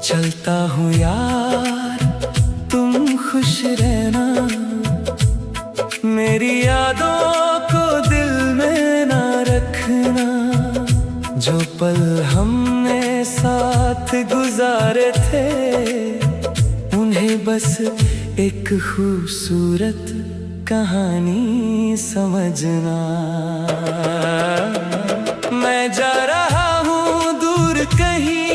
चलता हूँ यार, तुम खुश रहना, मेरी यादों को दिल में ना रखना। जो पल हमने साथ गुजारे थे, उन्हें बस एक खूबसूरत कहानी समझना। मैं जा रहा हूँ दूर कहीं,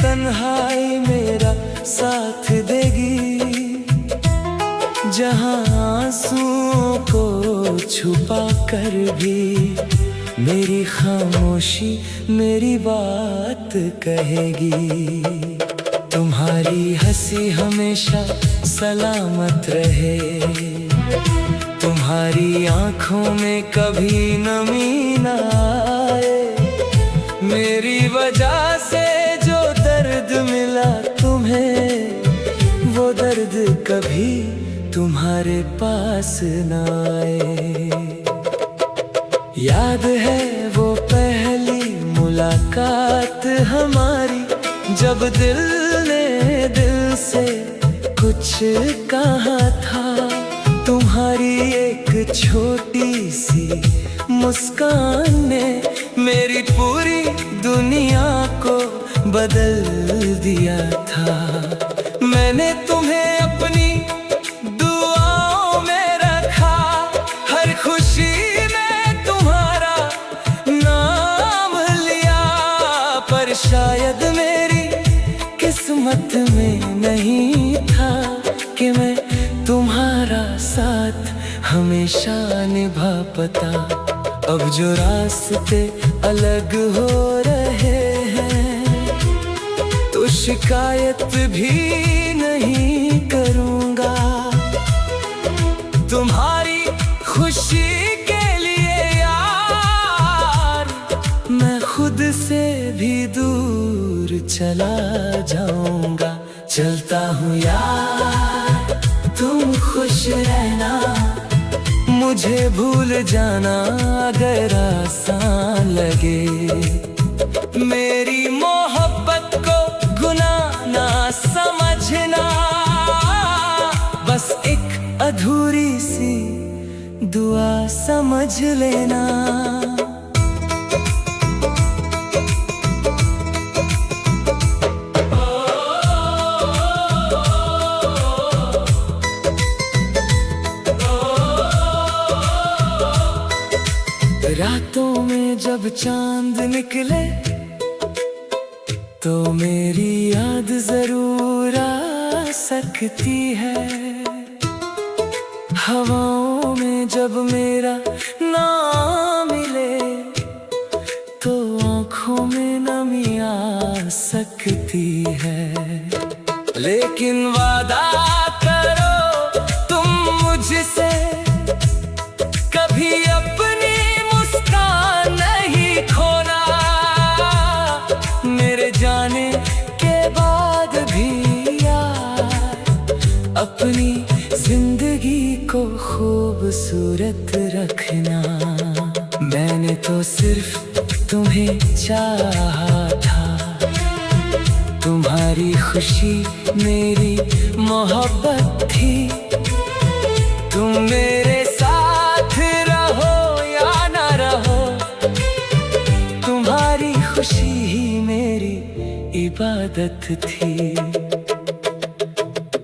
तन्हाई मेरा साथ देगी, जहां आंसुओं को छुपा कर भी मेरी खामोशी मेरी बात कहेगी। तुम्हारी हंसी हमेशा सलामत रहे, तुम्हारी आंखों में कभी नमी ना आए। मेरी वजह से जो दर्द मिला तुम्हें, वो दर्द कभी तुम्हारे पास ना आए। याद है वो पहली मुलाकात हमारी, जब दिल ने दिल से कुछ कहा था। तुम्हारी एक छोटी सी मुस्कान ने मेरी पूरी दुनिया को बदल दिया था। मैंने तुम्हें अपनी दुआओं में रखा, हर खुशी में तुम्हारा नाम लिया। पर शायद मेरी किस्मत में नहीं था कि मैं तुम्हारा साथ हमेशा निभा पाता। अब जो रास्ते अलग हो रहे हैं, तो शिकायत भी नहीं करूँगा। तुम्हारी खुशी के लिए यार, मैं खुद से भी दूर चला जाऊँगा। चलता हूँ यार, तुम खुश रहना, मुझे भूल जाना अगर आसान लगे। मेरी मोहब्बत को गुनाह ना समझना, बस एक अधूरी सी दुआ समझ लेना। रातों में जब चांद निकले, तो मेरी याद जरूर आ सकती है। हवाओं में जब मेरा नाम मिले, तो आँखों में नमी आ सकती है। लेकिन वादा करो तुम मुझसे, कभी अपनी मुस्कान नहीं खोना। मेरे जाने के बाद भी यार, अपनी जिंदगी को खूबसूरत रखना। मैंने तो सिर्फ तुम्हें चाहा था, तुम्हारी खुशी मेरी मोहब्बत थी। तुम मेरे साथ रहो या ना रहो, तुम्हारी खुशी ही मेरी इबादत थी।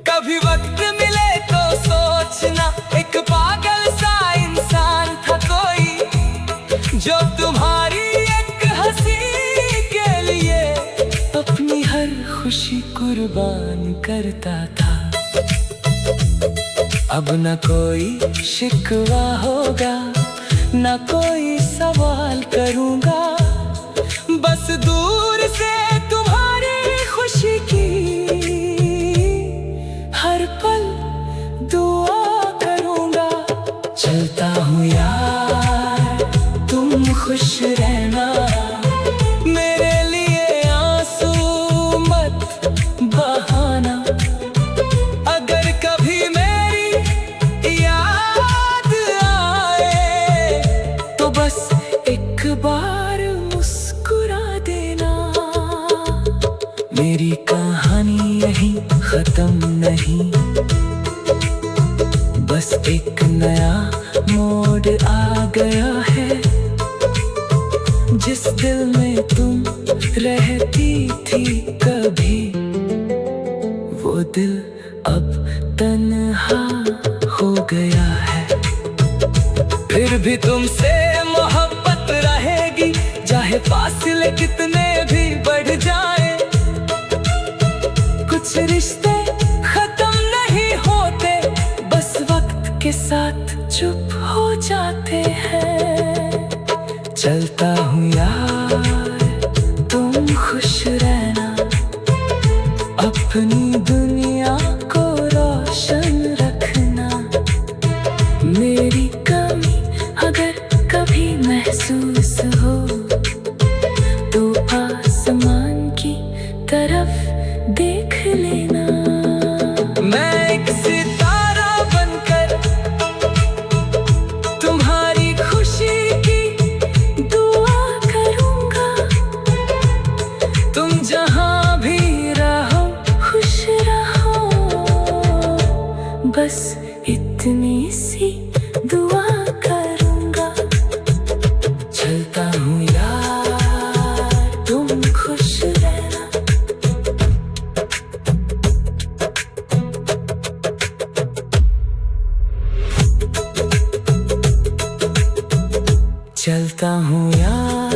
कभी वक्त मिले तो सोचना, एक पागल सा इंसान था कोई, जो तुम्हारी एक हंसी के लिए अपनी हर खुशी कुर्बान करता था। अब न कोई शिकवा होगा, न कोई सवाल करूँगा। रहना। मेरे लिए आंसू मत बहाना। अगर कभी मेरी याद आए तो बस एक बार मुस्कुरा देना। मेरी कहानी यहीं खत्म नहीं, बस एक नया मोड़ आ गया है। जिस दिल में तुम रहती थी कभी, वो दिल अब तन्हा हो गया है। फिर भी तुमसे मोहब्बत रहेगी, चाहे फासले कितने भी बढ़ जाए। कुछ रिश्ते खत्म नहीं होते, बस वक्त के साथ चुप हो जाते हैं। चलता हूँ यार, तुम खुश रहना। अपनी दुनिया को रोशन रखना। मेरी कमी अगर कभी महसूस हो तो आसमान की तरफ देख लेना। मैं एक सितारा बनकर तुम्हारी खुशी की दुआ करूंगा। तुम जहां भी रहो खुश रहो, बस इतनी सी दुआ करूंगा। चलता हूँ यार, तुम खुश रहना। चलता हूँ यार,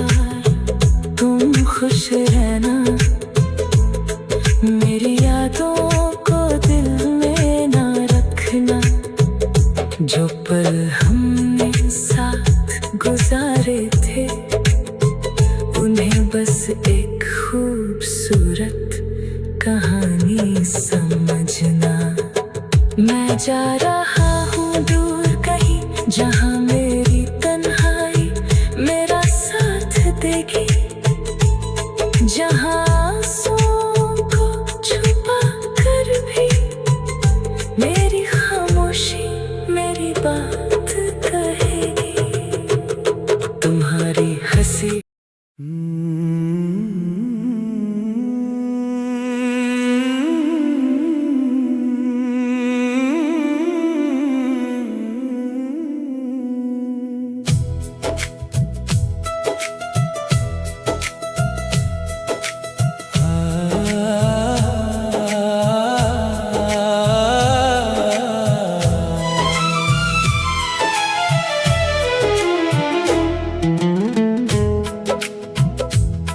तुम खुश रहना। मेरी यादों को दिल में ना रखना। जो पल हमने साथ गुजारे थे, उन्हें बस एक खूबसूरत कहानी समझना। मैं जा रहा हूँ दूर कहीं, जहाँ मेरी तन्हाई मेरा साथ देगी। जहाँ आंसुओं को छुपा कर भी मेरी खामोशी मेरी बात कहेगी। तुम्हारी हंसी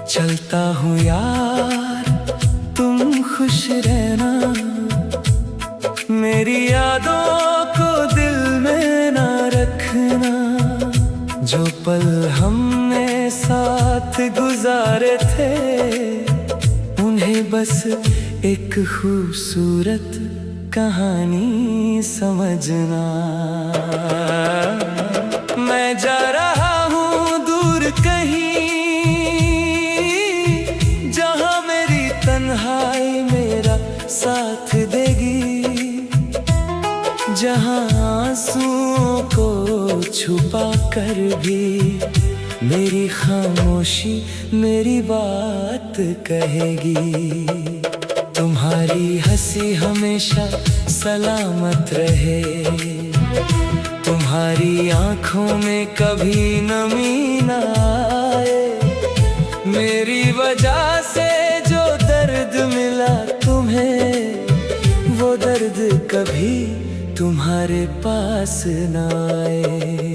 चलता हूँ यार, तुम खुश रहना। मेरी यादों को दिल में ना रखना। जो पल हमने साथ गुजारे थे, उन्हें बस एक खूबसूरत कहानी समझना। मैं जा रहा हूँ दूर कहीं, तन्हाई मेरा साथ देगी। जहाँ आंसुओं को छुपा कर भी मेरी खामोशी मेरी बात कहेगी। तुम्हारी हंसी हमेशा सलामत रहे। तुम्हारी आंखों में कभी नमी ना आए। मेरी वजह से जो दर्द मिला तुम्हें, वो दर्द कभी तुम्हारे पास ना आए।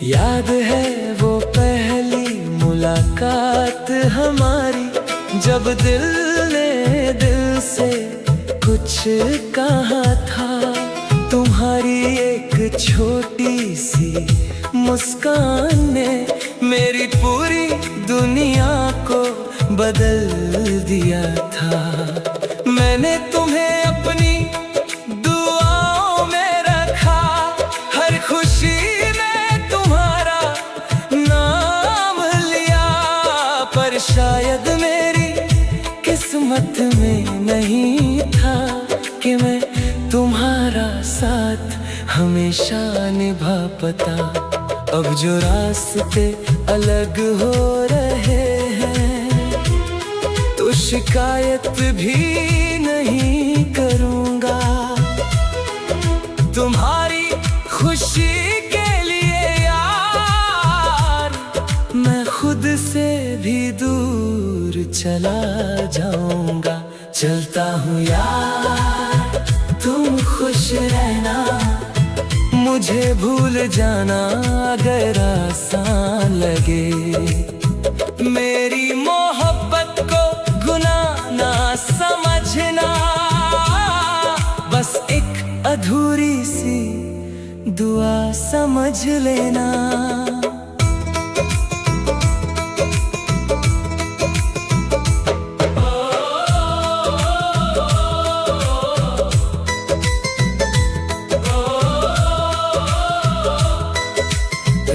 याद है वो पहली मुलाकात हमारी, जब दिल ने दिल से कुछ कहा था। तुम्हारी एक छोटी सी मुस्कान ने मेरी पूरी दुनिया को बदल दिया था। मैंने तुम्हें अपनी दुआओं में रखा, हर खुशी में तुम्हारा नाम शायद मेरी किस्मत में नहीं था कि मैं तुम्हारा साथ हमेशा निभा पाता। अब जो रास्ते अलग हो रहे हैं तो शिकायत भी नहीं करूँगा। तुम्हारी खुशी के लिए यार मैं खुद से भी दूर चला जाऊंगा। चलता हूँ यार, तुम खुश रहना, मुझे भूल जाना अगर आसान लगे। मेरी मोहब्बत को गुनाह ना समझना, बस एक अधूरी सी दुआ समझ लेना।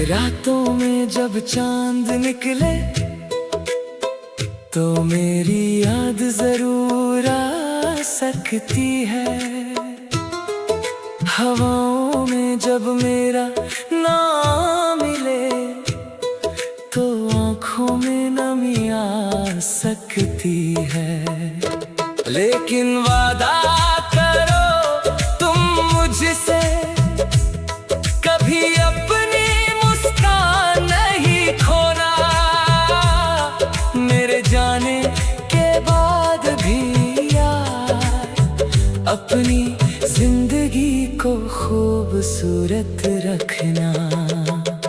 रातों में जब चांद निकले तो मेरी याद जरूर आ सकती है। हवाओं में जब मेरा नाम मिले तो आँखों में नमी आ सकती है। लेकिन वादा करो तुम मुझसे, कभी अपनी मुस्कान नहीं खोना। मेरे जाने के बाद भी यार अपनी जिंदगी को खूबसूरत रखना।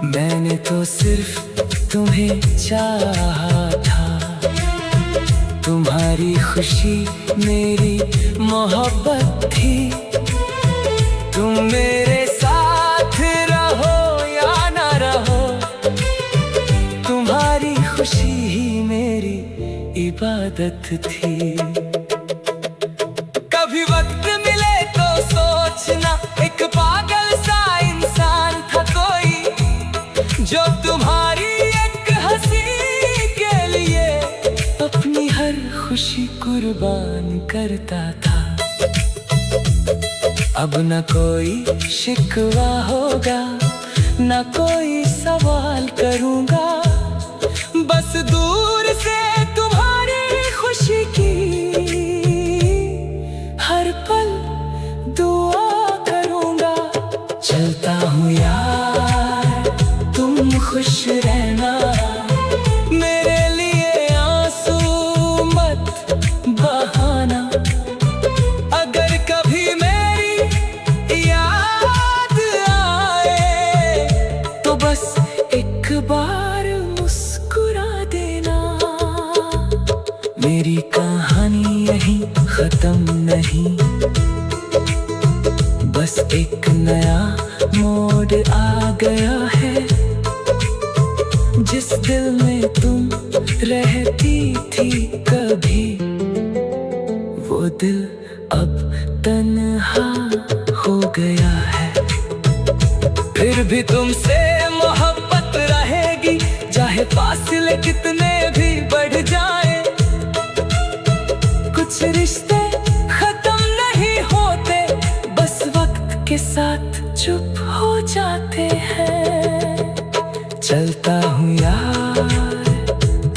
मैंने तो सिर्फ तुम्हें चाहा था, तुम्हारी खुशी मेरी मोहब्बत थी। तुम मेरे साथ रहो या ना रहो, तुम्हारी खुशी ही मेरी इबादत थी। कभी वक्त मिले तो सोचना, एक पागल सा इंसान था कोई जो तुम्हारी एक हंसी के लिए अपनी हर खुशी कुर्बान करता था। अब न कोई शिकवा होगा, न कोई सवाल करूँगा, बस दूर से तुम्हारी खुशी की हर पल दुआ करूँगा। चलता हूँ यार, तुम खुश रहना, मेरे लिए आंसू मत बहाना। अगर कभी मेरी याद आए तो बस एक बार मुस्कुरा देना। मेरी कहानी यहीं खत्म नहीं, बस एक नया मोड़ आ गया है। जिस दिल में तुम रहती थी कभी, वो दिल अब तन्हा हो गया है। फिर भी तुमसे मोहब्बत रहेगी, चाहे फासले कितने भी बढ़ जाए। कुछ रिश्ते खत्म नहीं होते, बस वक्त के साथ चुप हो जाते हैं। चलता हूँ यार,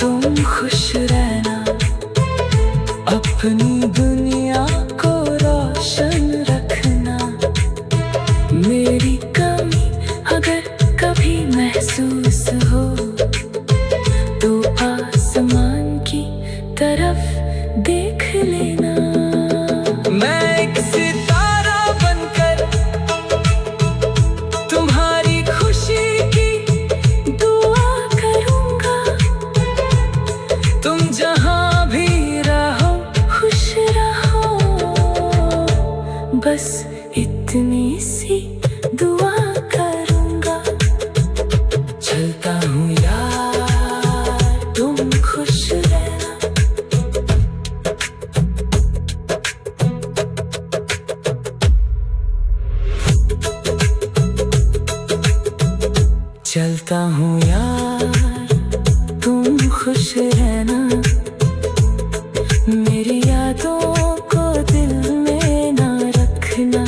तुम खुश रहना, अपनी दुनिया को रोशन रखना। मेरी कमी अगर कभी महसूस हो तो खुश रहना, मेरी यादों को दिल में ना रखना।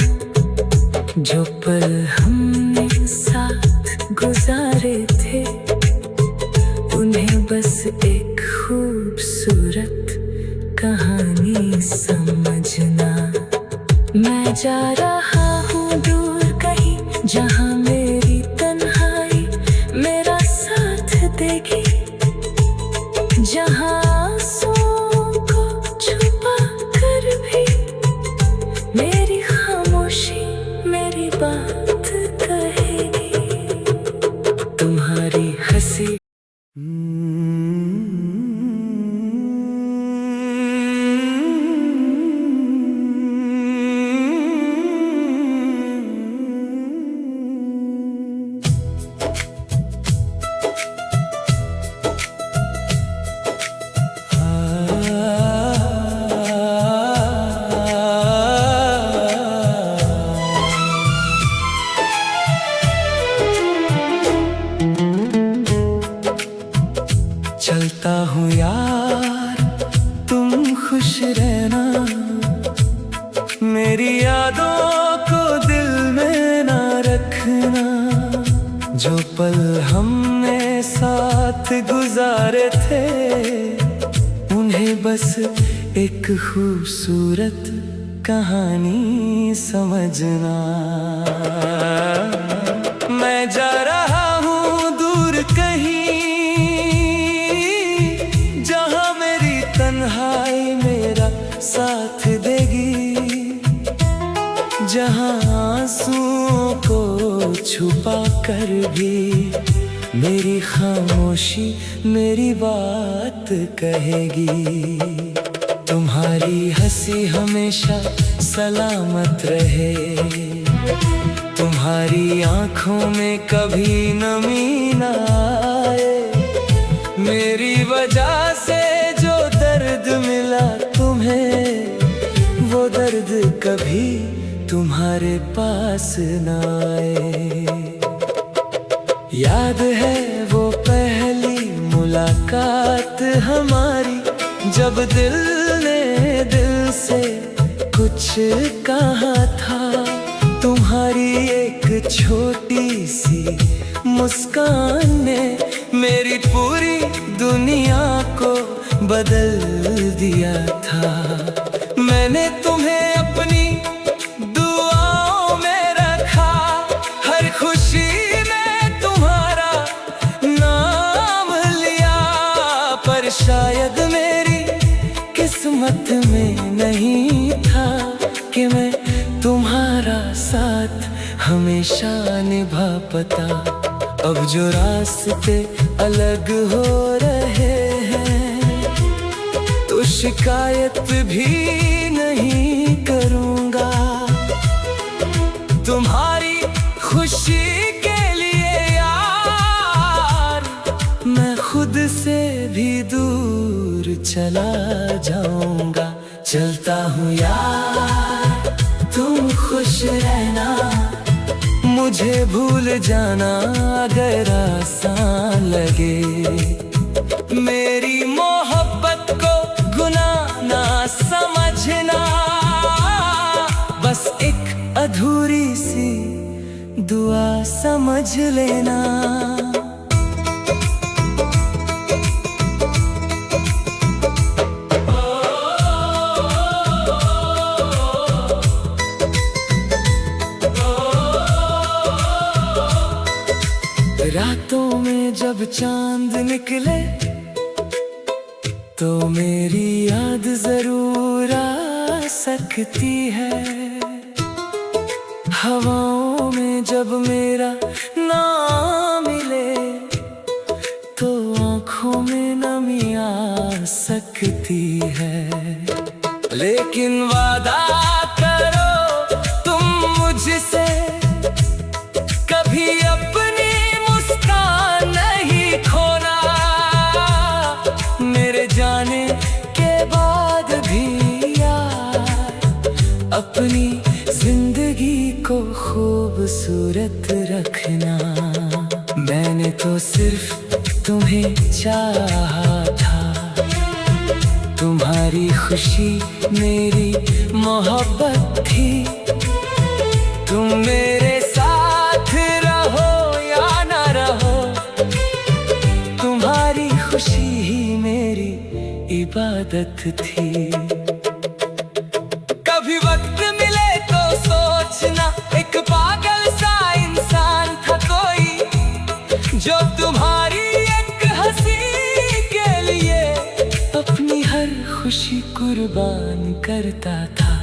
जो पल हमने साथ गुजारे थे, उन्हें बस एक खूबसूरत कहानी समझना। मैं जा रहा हूँ दूर कहीं, जहाँ मेरी तन्हाई मेरा साथ देगी, जहाँ आंसुओं को छुपा कर भी मेरी खामोशी मेरी बात कहेगी। तुम्हारी हंसी चलता हूँ यार, तुम खुश रहना, मेरी यादों को दिल में ना रखना। जो पल हमने साथ गुजारे थे, उन्हें बस एक खूबसूरत कहानी समझना। मैं जा रहा हूँ दूर कहीं, तन्हाई मेरा साथ देगी, जहाँ आंसुओं को छुपा कर भी मेरी खामोशी मेरी बात कहेगी। तुम्हारी हंसी हमेशा सलामत रहे, तुम्हारी आंखों में कभी नमी ना आए। मेरी वजह से जो दर्द मिला तुम्हें, वो दर्द कभी तुम्हारे पास न आए। याद है वो पहली मुलाकात हमारी, जब दिल ने दिल से कुछ कहा था। तुम्हारी एक छोटी सी मुस्कान ने मेरी पूरी दुनिया को बदल दिया था। मैंने तुम्हें अपनी दुआओं में रखा, हर खुशी में तुम्हारा नाम लिया। पर शायद मेरी किस्मत में नहीं था कि मैं तुम्हारा साथ हमेशा निभा पाता। अब जो रास्ते अलग हो रहे हैं, तो शिकायत भी नहीं करूँगा। तुम्हारी खुशी के लिए यार, मैं खुद से भी दूर चला जाऊँगा। चलता हूँ यार, तुम खुश रहना, मुझे भूल जाना अगर आसान लगे। मेरी मोहब्बत को गुनाह ना समझना, बस एक अधूरी सी दुआ समझ लेना। रातों में जब चांद निकले, तो मेरी याद जरूर आ सकती है। हवाओं में जब मेरा नाम मिले, तो आँखों में नमी आ सकती है। लेकिन वादा करो तुम मुझसे, कभी अपनी मुस्कान नहीं खोना। मेरे जाने के बाद भी यार, अपनी जिंदगी को खूबसूरत रखना। मैंने तो सिर्फ तुम्हें चाहा था। तुम्हारी खुशी मेरी मोहब्बत थी। तुम मेरे साथ रहो या ना रहो, तुम्हारी खुशी ही मेरी इबादत थी। कभी वक्त मिले तो सोचना, एक पागल सा इंसान था कोई, जो तुम्हारी एक हंसी के लिए अपनी हर खुशी कुर्बान करता था।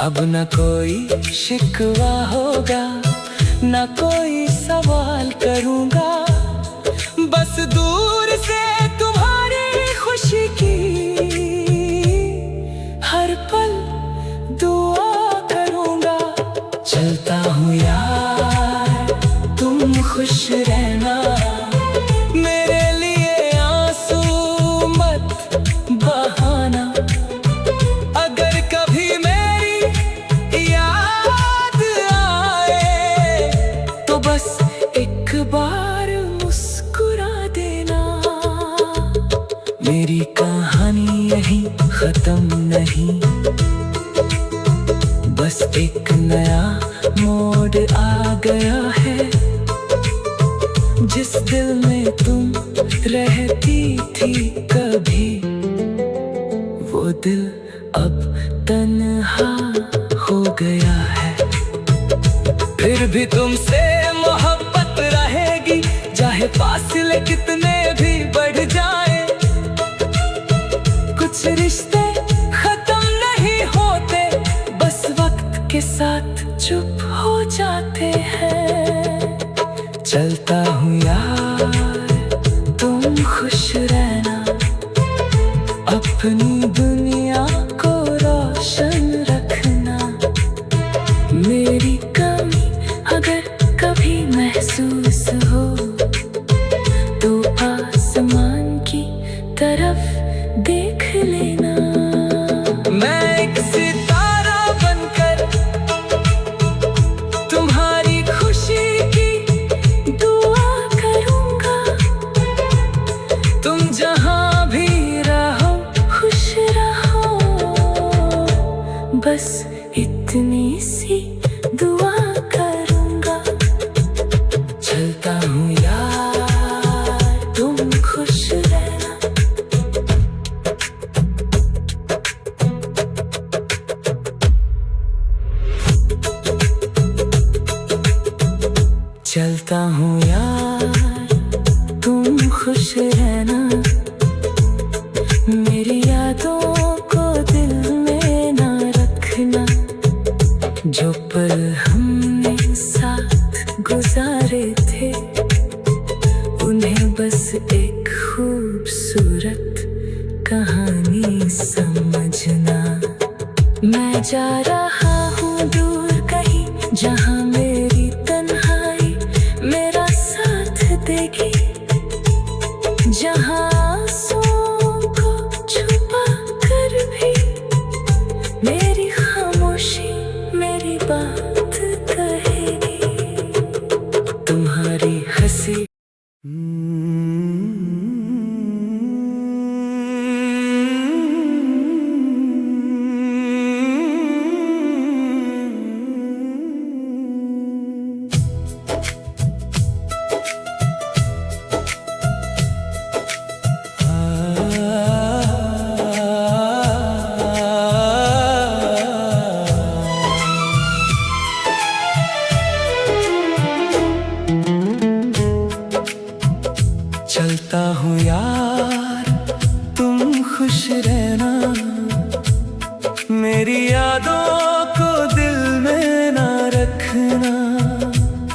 अब न कोई शिकवा होगा, न कोई सवाल करूंगा, बस दूर से तुम्हारी खुशी की हर पल दुआ करूंगा। चलता हूँ यार, तुम खुश रहना, मेरे लिए आंसू मत बहाना। अगर कभी मेरी याद आए तो बस एक बार मुस्कुरा देना। मेरी कहानी यहीं खत्म नहीं, बस एक नया मोड़ आ गया है। जिस दिल में तुम रहती थी कभी, वो दिल अब तन्हा हो गया है। फिर भी तुमसे मोहब्बत रहेगी, चाहे फासले कितने भी बढ़ जाए। कुछ रिश्ते खत्म नहीं होते, बस वक्त के साथ चुप हो जाते हैं। चलता हूँ यार, तुम खुश रहना, अपनी दुनिया को रोशन रखना। मेरी कमी अगर कभी महसूस हो तो आसमान की तरफ देख लेना। मैं एक सितारा बनकर तुम्हारी खुशी की दुआ करूंगा। तुम जहां भी रहो खुश रहो, बस इतनी सी दुआ करूंगा। चलता हूँ यार, तुम खुश रहना। चलता हूँ यार, तुम खुश रहना, मेरी यादों को दिल में ना रखना। जो पल हमने साथ गुजारे थे, उन्हें बस एक खूबसूरत कहानी समझना। मैं जा रहा हूँ दूर कहीं, जहाँ मेरी तन्हाई मेरा साथ देगी, जहाँ आंसुओं को छुपा कर भी मेरी खामोशी मेरी बात कहेगी। तुम्हारी हंसी चलता हूँ यार, तुम खुश रहना, मेरी यादों को दिल में ना रखना।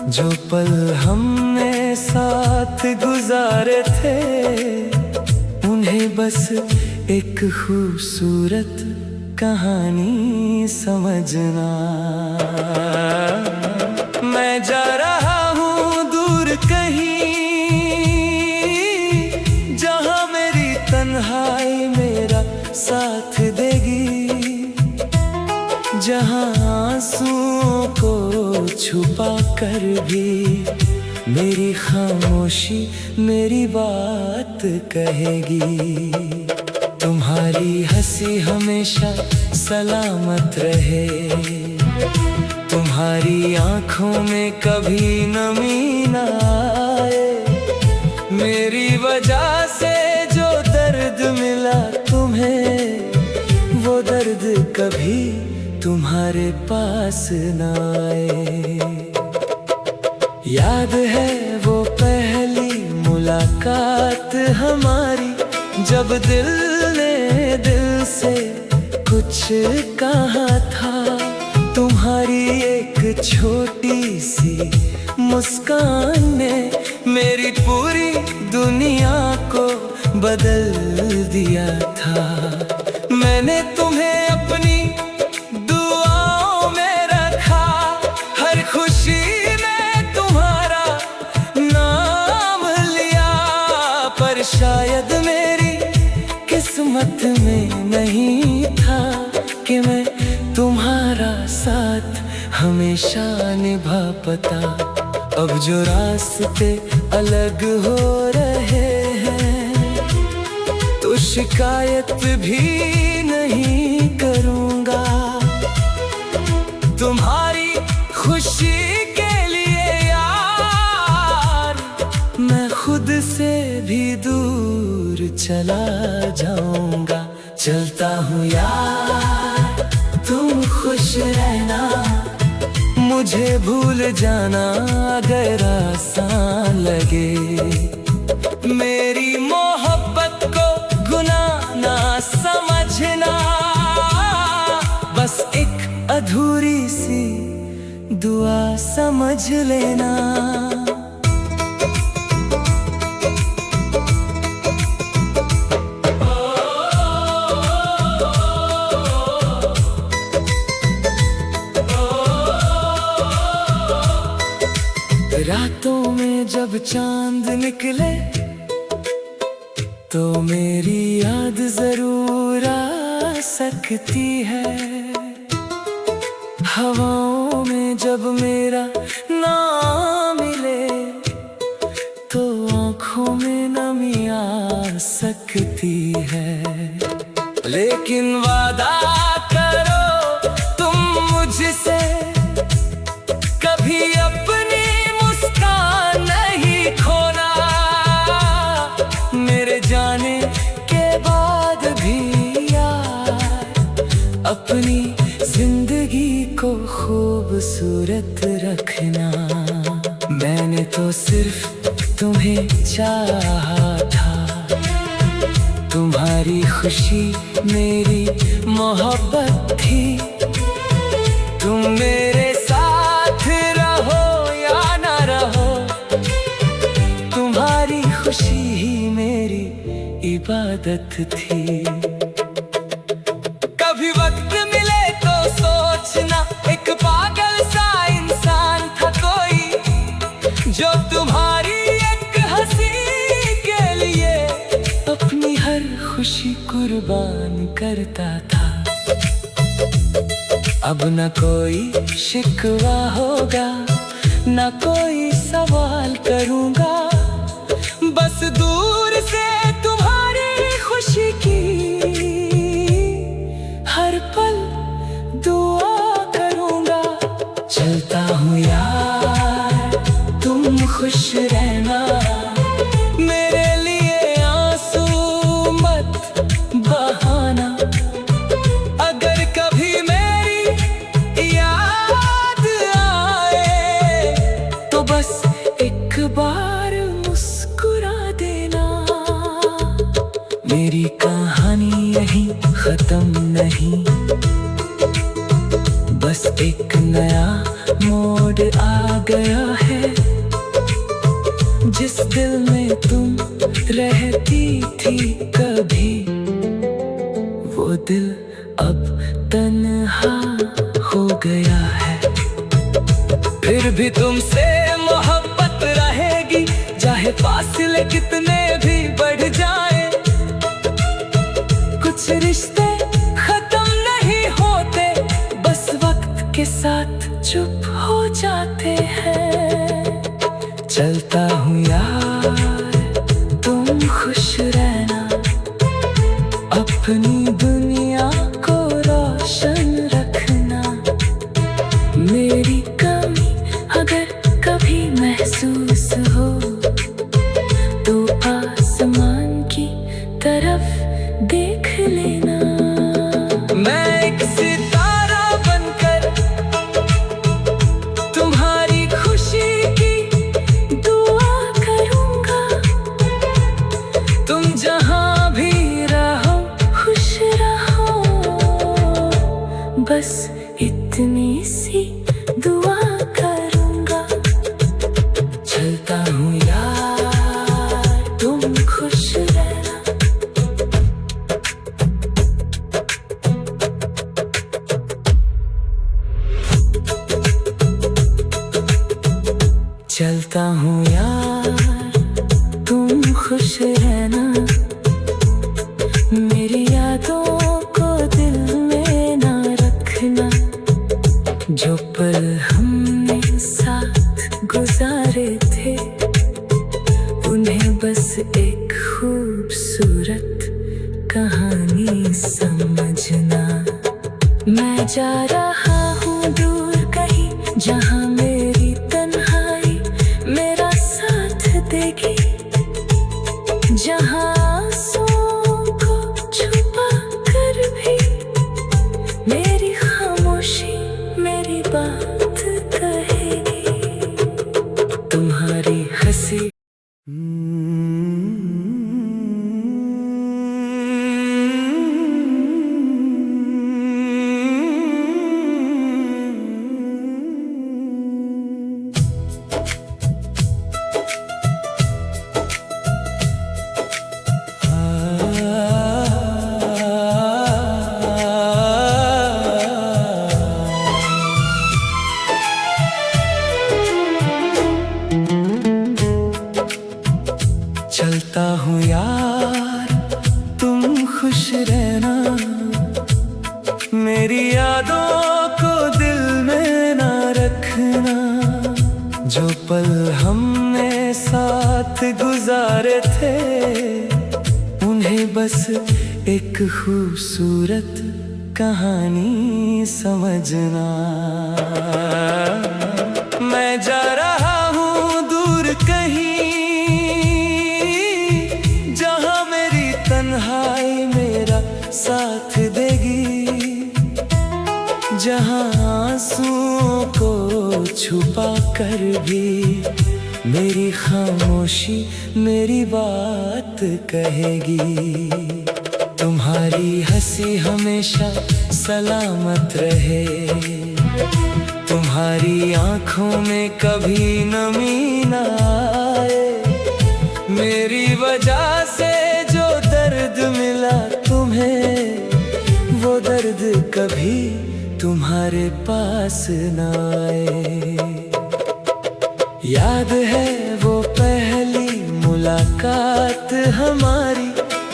जो पल हमने साथ गुजारे थे, उन्हें बस एक खूबसूरत कहानी समझना। मैं जा रहा हूँ दूर कहीं, जहाँ मेरी तन्हाई मेरा साथ देगी, जहाँ आंसुओं को छुपा कर भी मेरी खामोशी मेरी बात कहेगी। तुम्हारी हंसी हमेशा सलामत रहे, तुम्हारी आंखों में कभी नमी न आए। मेरी वजह से जो दर्द मिला तुम्हें, वो दर्द कभी तुम्हारे पास न आए। याद है वो पहली मुलाकात हमारी, जब दिल ने दिल से कुछ कहा था। तुम्हारी एक छोटी सी मुस्कान ने मेरी पूरी दुनिया को बदल दिया था। मैंने तुम्हें अपनी दुआओं में रखा, हर खुशी में तुम्हारा नाम लिया। पर शायद मेरी किस्मत में नहीं था कि मैं तुम्हारा साथ हमेशा निभा पाता। अब जो रास्ते अलग हो रहे हैं, तो शिकायत भी नहीं करूँगा। तुम्हारी खुशी के लिए यार, मैं खुद से भी दूर चला जाऊँगा। चलता हूँ यार, तुम खुश रहना, मुझे भूल जाना अगर आसान लगे। मेरी मोहब्बत को गुनाह ना समझना, बस एक अधूरी सी दुआ समझ लेना। रातों में जब चांद निकले, तो मेरी याद जरूर आ सकती है। हवाओं में जब मेरा नाम मिले, तो आँखों में नमी आ सकती है। लेकिन वादा करो तुम मुझसे, कभी अपनी मुस्कान नहीं खोना। मेरे जाने के बाद भी यार, अपनी जिंदगी को खूबसूरत रखना। मैंने तो सिर्फ तुम्हें चाहा था, तुम्हारी खुशी मेरी मोहब्बत थी। तुम मेरे साथ रहो या ना रहो, तुम्हारी खुशी ही मेरी इबादत थी। कभी वक्त मिले तो सोचना, एक पागल सा इंसान था कोई, जो तुम्हारी एक हंसी के लिए अपनी हर खुशी कुर्बान करता था। अब न कोई शिकवा होगा, न कोई सवाल करूँगा। बस दूर से तुम्हारी खुशी की हर पल दुआ करूँगा। चलता हूँ यार, तुम खुश रहना, मेरे लिए आंसू मत बहाना। अगर कभी मेरी याद आए, तो बस एक बार मुस्कुरा देना। मेरी कहानी यहीं खत्म नहीं, बस एक नया मोड़ आ गया है। जिस दिल में तुम रहती थी कभी, वो दिल अब तन्हा हो गया है। फिर भी तुमसे मोहब्बत रहेगी, चाहे फासले कितने भी बढ़ जाए। कुछ रिश्ते खत्म नहीं होते, बस वक्त के साथ चुप हो जाते हैं। चल अपनी दुनिया को रोशन रखना। मेरी कमी अगर कभी महसूस हो तो आसमान की तरफ देख लेना। मैं एक सितारा बनकर तुम्हारी खुशी की दुआ करूंगा। तुम जहां भी रहो खुश रहो, बस इतनी सी दुआ करूंगा। चलता हूँ यार तुम खुश रहना। चलता हूँ यार तुम खुश रहना। मेरी यादों को दिल में ना रखना। जो पल हमने साथ गुजारे थे उन्हें बस एक खूबसूरत कहानी समझना। मैं जा रहा हूँ दूर कहीं जहाँ मेरी तन्हाई मेरा साथ देगी। जहाँ आंसुओं को छुपा कर भी मेरी खामोशी मेरी बात कहेगी। तुम्हारी हंसी चलता हूँ यार तुम खुश रहना। मेरी यादों को दिल में ना रखना। जो पल हमने साथ गुजारे थे उन्हें बस एक खूबसूरत कहानी समझना। मैं जा रहा हूँ दूर कहीं तन्हाई मेरा साथ देगी। जहाँ आंसुओं को छुपा कर भी मेरी खामोशी मेरी बात कहेगी। तुम्हारी हंसी हमेशा सलामत रहे। तुम्हारी आंखों में कभी नमी ना आए। मेरी वजह से जो दर्द मिला तुम्हें वो दर्द कभी तुम्हारे पास ना आए। याद है वो पहली मुलाकात हमारी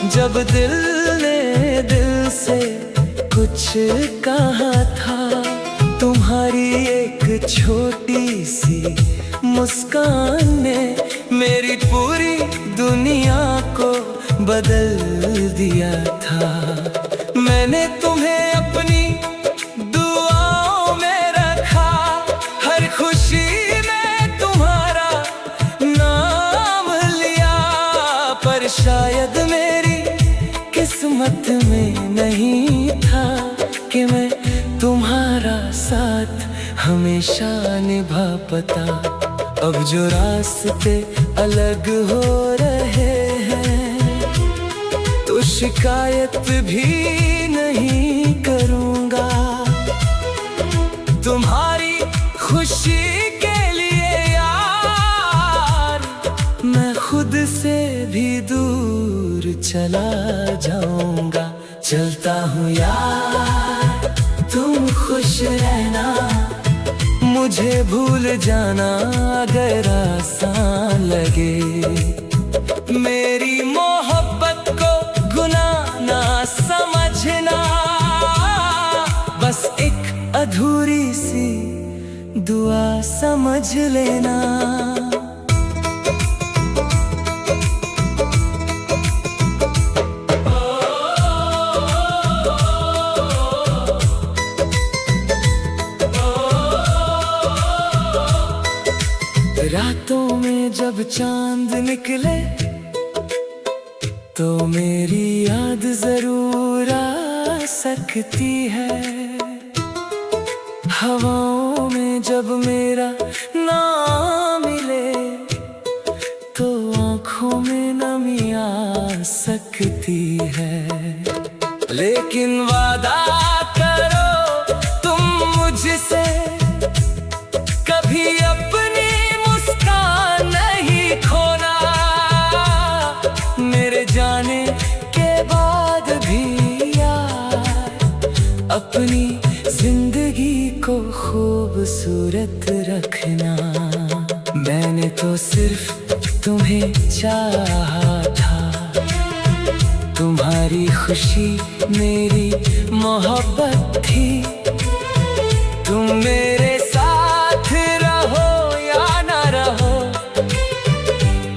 जब दिल ने दिल से कुछ कहा था। तुम्हारी एक छोटी सी मुस्कान ने मेरी पूरी दुनिया को बदल दिया था। मैंने तुम्हें अपनी दुआओं में रखा। हर खुशी में तुम्हारा नाम लिया। पर शायद मेरी किस्मत में नहीं था कि मैं तुम्हारा साथ हमेशा निभा पाता। अब जो रास्ते अलग हो रहे हैं तो शिकायत भी नहीं करूँगा। तुम्हारी खुशी के लिए यार मैं खुद से भी दूर चला जाऊँगा। चलता हूँ यार तुम खुश रहना। मुझे भूल जाना अगर आसान लगे। मेरी मोहब्बत को गुनाह ना समझना। बस एक अधूरी सी दुआ समझ लेना। निकले तो मेरी याद जरूर आ सकती है। हवाओं में जब मेरा नाम मिले तो आँखों में नमी आ सकती है। लेकिन वादा करो तुम मुझसे, कभी अपनी मुस्कान नहीं खोना। मेरे जाने के बाद भी यार अपनी जिंदगी को खूबसूरत रखना। मैंने तो सिर्फ तुम्हें चाहा था, तुम्हारी खुशी मेरी मोहब्बत थी। तुम मेरे साथ रहो या ना रहो,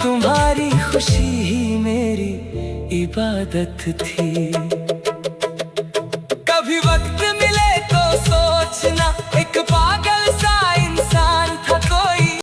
तुम्हारी खुशी ही मेरी इबादत थी।